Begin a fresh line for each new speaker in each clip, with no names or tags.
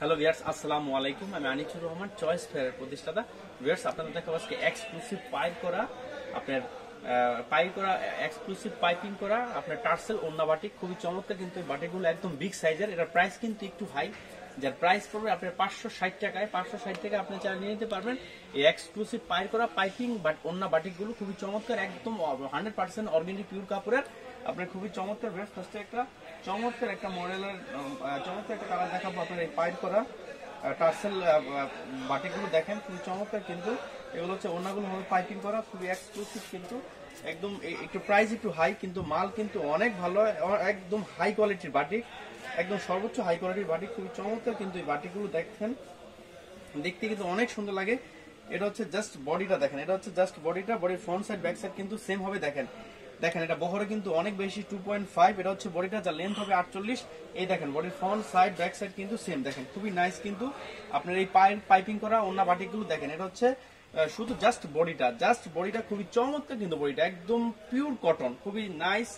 Hello viewers, আসসালামু আলাইকুম। আমি আনিসুর রহমান, চয়েস ফেয়ারের প্রতিষ্ঠাতা। ভিউয়ার্স, আপনাদের দেখাবো আজকে এক্সক্লুসিভ এক্সক্লুসিভ পাইপিং করা আপনার টার্সেল ওন্না বাটিক। খুবই চমৎকার কিন্তু এই বাটিকগুলো একদম বিগ সাইজের। এটার প্রাইস কিন্তু একটু হাই, যার প্রাইস পড়বে আপনার 560 টাকায়। 560 টাকা আপনি চাইলে নিয়ে নিতে পারবেন এই এক্সক্লুসিভ পাইপিং ওন্না বাটিকগুলো। খুবই চমৎকার, একদম 100% অর্গানিক পিওর কাপড়ের। আপনার খুবই চমৎকার। ভিউয়ার্স, ফার্স্টে একটা চমৎকার একটা মডেলের চমৎকার একটা কালার দেখাবো আপনার এই পাইপ করা টার্সেল বাটিকগুলো। দেখেন খুবই চমৎকার, কিন্তু এগুলো হচ্ছে ওনাগুলো হবে পাইপিং করা, খুবই এক্সক্লুসিভ, কিন্তু একদম একটু প্রাইস একটু হাই, কিন্তু মাল কিন্তু অনেক ভালো, একদম হাই কোয়ালিটির বাটিক, একদম সর্বোচ্চ হাই কোয়ালিটির বাটিক। খুবই চমৎকার কিন্তু এই বাটিকগুলো দেখেন, দেখতে কিন্তু অনেক সুন্দর লাগে। এটা হচ্ছে জাস্ট বডিটা দেখেন, এটা হচ্ছে জাস্ট বডিটা, বডির ফ্রন্ট সাইড ব্যাক সাইড কিন্তু সেম হবে। দেখেন এটা বহরে কিন্তু অনেক বেশি 2.5। এটা হচ্ছে বডিটা, যার লেন্থ হবে 48। এই দেখেন বডির ফ্রন্ট সাইড ব্যাক সাইড কিন্তু সেম। দেখেন খুবই নাইস কিন্তু আপনার এই পাইপিং করা ওন্না বাটিকগুলো। দেখেন এটা হচ্ছে শুধু জাস্ট বডিটা খুবই চমৎকার, কিন্তু বডিটা একদম পিওর কটন, খুবই নাইস,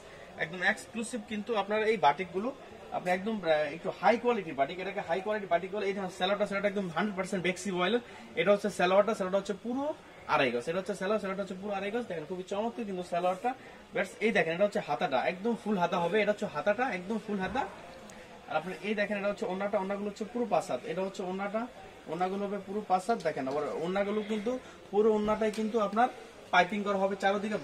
একদম এক্সক্লুসিভ কিন্তু আপনার এই বাটিকগুলো। আপনি একদম একটু হাই কোয়ালিটির বাটিক, এটাকে হাই কোয়ালিটি বাটিক বলে। এই স্যালোয়ারটা একদম 100% বেক্সি বয়েলের। এটা হচ্ছে স্যালোয়ারটা হচ্ছে পুরো আড়াই গজ। এটা হচ্ছে স্যালোয়ারটা হচ্ছে পুরো আড়াই গজ। দেখেন খুবই চমৎকার কিন্তু স্যালোয়ারটা। এই দেখেন এটা হচ্ছে হাতাটা, একদম ফুল হাতা হবে। এটা হচ্ছে হাতাটা একদম ফুল হাতা। আর আপনি এই দেখেন এটা হচ্ছে ওন্নাগুলো হচ্ছে পুরো 5 হাত। এটা হচ্ছে ওন্নাগুলো হবে পুরো 5 হাত। দেখেন আবার ওন্নাগুলো কিন্তু পুরো ওন্নাটাই কিন্তু আপনার পাইপিং করা হবে, চারদিকে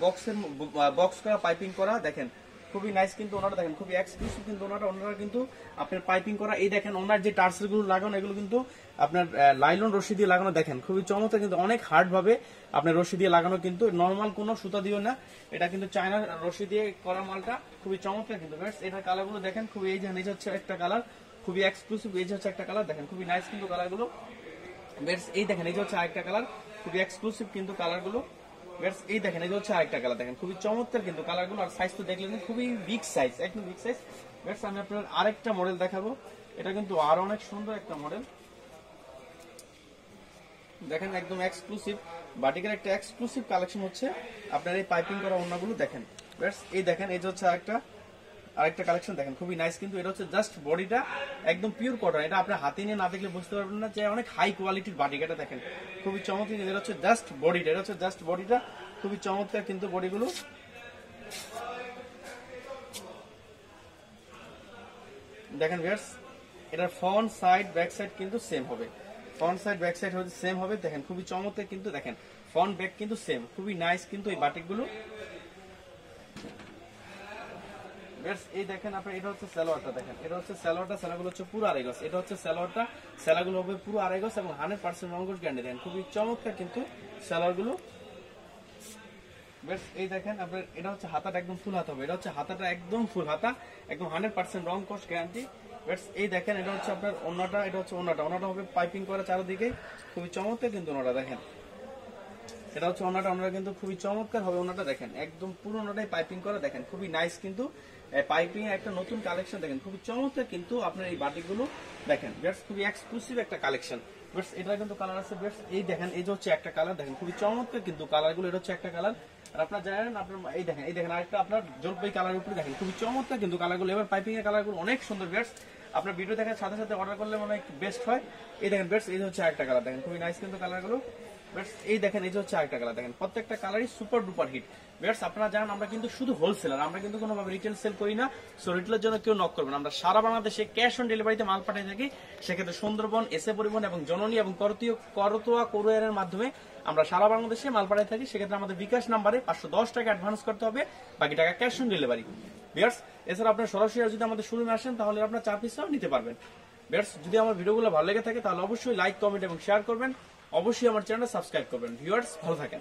বক্স করা পাইপিং করা। দেখেন খুবই নাইস কিন্তু ওনারা, দেখেন খুবই এক্সক্লুসিভ কিন্তু ওনারা কিন্তু আপনার পাইপিং করা। এই দেখেন ওনার যে টার্সেল গুলো লাগানো, এগুলো কিন্তু আপনার লাইলন রশি দিয়ে লাগানো। দেখেন খুবই চমৎকার, কিন্তু অনেক হার্ড ভাবে আপনার রশি দিয়ে লাগানো, কিন্তু নর্মাল কোনো সুতা দিও না, এটা কিন্তু চায়নার রশি দিয়ে করা মালটা। খুবই চমৎকার কিন্তু এটা কালার গুলো দেখেন, খুবই এই যে নিচে হচ্ছে একটা কালার, খুবই এক্সক্লুসিভ। এই যে হচ্ছে একটা কালার, দেখেন খুবই নাইস কিন্তু কালার গুলো। এই দেখেন এই যে হচ্ছে আরেকটা কালার, খুবই এক্সক্লুসিভ কিন্তু কালার গুলো। এই দেখেন এই হচ্ছে আরেকটা কালার, দেখেন খুবই চমৎকার কিন্তু কালার গুলো। আর সাইজ তো দেখলেন, খুবই বিগ সাইজ, একদম বিগ সাইজ। আমি আপনার আরেকটা মডেল দেখাবো, এটা কিন্তু আরো অনেক সুন্দর একটা মডেল। দেখেন একদম এক্সক্লুসিভ বাটিকের একটা এক্সক্লুসিভ কালেকশন হচ্ছে আপনার এই পাইপিং করা ওন্নাগুলো। দেখেন এই দেখেন এই যে হচ্ছে আরেকটা কালেকশন। দেখেন খুবই নাইস কিন্তু এটা হচ্ছে জাস্ট বডিটা একদম পিওর কটন। এটা আপনি হাতে নিয়ে না দেখলে বুঝতে পারবেন না যে অনেক হাই কোয়ালিটির বাটিক। এটা দেখেন খুবই চমৎকার, এটা হচ্ছে জাস্ট বডিটা, খুবই চমৎকার কিন্তু বডিগুলো। দেখেন ভিউয়ার্স, এটার ফ্রন্ট সাইড ব্যাক সাইড কিন্তু সেম হবে, দেখেন খুবই চমৎকার কিন্তু। দেখেন ফ্রন্ট ব্যাক কিন্তু সেম, খুবই নাইস কিন্তু এই বাটিকগুলো। এই দেখেন আপনার এটা হচ্ছে স্যালোয়ারটা। দেখেন এটা হচ্ছে স্যালোগুলো হচ্ছে পুরো আড়াই গজ। এটা হচ্ছে স্যালোগুলো হবে পুরো আড়াই গজ এবং 100% রং গ্যারান্টি। দেখেন খুবই চমৎকার কিন্তু স্যালোগুলো। এই দেখেন আপনার এটা হচ্ছে হাতাটা একদম ফুল হাতা হবে। এটা হচ্ছে হাতাটা একদম ফুল হাতা, একদম 100% রং কস গ্যারান্টি। এই দেখেন এটা হচ্ছে আপনার ওন্নাটা, এটা হচ্ছে ওন্নাটা হবে পাইপিং করা চারদিকে, খুবই চমৎকার কিন্তু ওন্নাটা। দেখেন এটা হচ্ছে ওন্নাটা কিন্তু খুবই চমৎকার হবে ওন্নাটা। দেখেন একদম পুরো ওন্নাটাই পাইপিং করা। দেখেন খুবই নাইস কিন্তু পাইপিং এর একটা নতুন কালেকশন। দেখেন খুবই চমৎকার কিন্তু আপনার এই বাটিকগুলো। দেখেন খুবই এক্সক্লুসিভ একটা কালেকশন। এটা কিন্তু কালার আছে। এই দেখেন এই যে হচ্ছে একটা কালার, দেখেন খুবই চমৎকার কিন্তু কালারগুলো। এটা হচ্ছে একটা কালার। আর আপনারা জানেন আপনার এই দেখেন আরেকটা আপনার জলপাই কালার উপরে। দেখেন খুবই চমৎকার কিন্তু কালারগুলো। এবার পাইপিং এর কালারগুলো অনেক সুন্দর। আপনার ভিডিও দেখার সাথে সাথে অর্ডার করলে মনে হয় বেস্ট হয়। এই দেখেন এই হচ্ছে আরেকটা কালার, দেখেন খুবই নাইস কিন্তু কালারগুলো। এই দেখেন এই হচ্ছে আরেকটা কালার। দেখেন প্রত্যেকটা কালারই সুপার ডুপার হিট। আপনারা জানেন আমরা কিন্তু শুধু হোলসেলার, আমরা কিন্তু কোনোভাবে রিটেল সেল করি না। সো রিটেলের জন্য কেউ নক করবেন। আমরা সারা বাংলাদেশে ক্যাশ অন ডেলিভারিতে মাল পাঠিয়ে থাকি। সেক্ষেত্রে সুন্দরবন, এসএ পরিবহন এবং জননী এবং করতোয়া কোরিয়ারের মাধ্যমে আমরা সারা বাংলাদেশে মাল পাঠিয়ে থাকি। সেক্ষেত্রে আমাদের বিকাশ নাম্বারে 510 টাকা অ্যাডভান্স করতে হবে, বাকি টাকা ক্যাশ অন ডেলিভারি। এছাড়া আপনার সরাসরি যদি আমাদের শোরুমে আসেন তাহলে আপনার 4 পিসও নিতে পারবেন। যদি আমার ভিডিওগুলো ভালো লেগে থাকে তাহলে অবশ্যই লাইক, কমেন্ট এবং শেয়ার করবেন। অবশ্যই আমার চ্যানেল সাবস্ক্রাইব করবেন। ভিউয়ার্স ভালো থাকেন।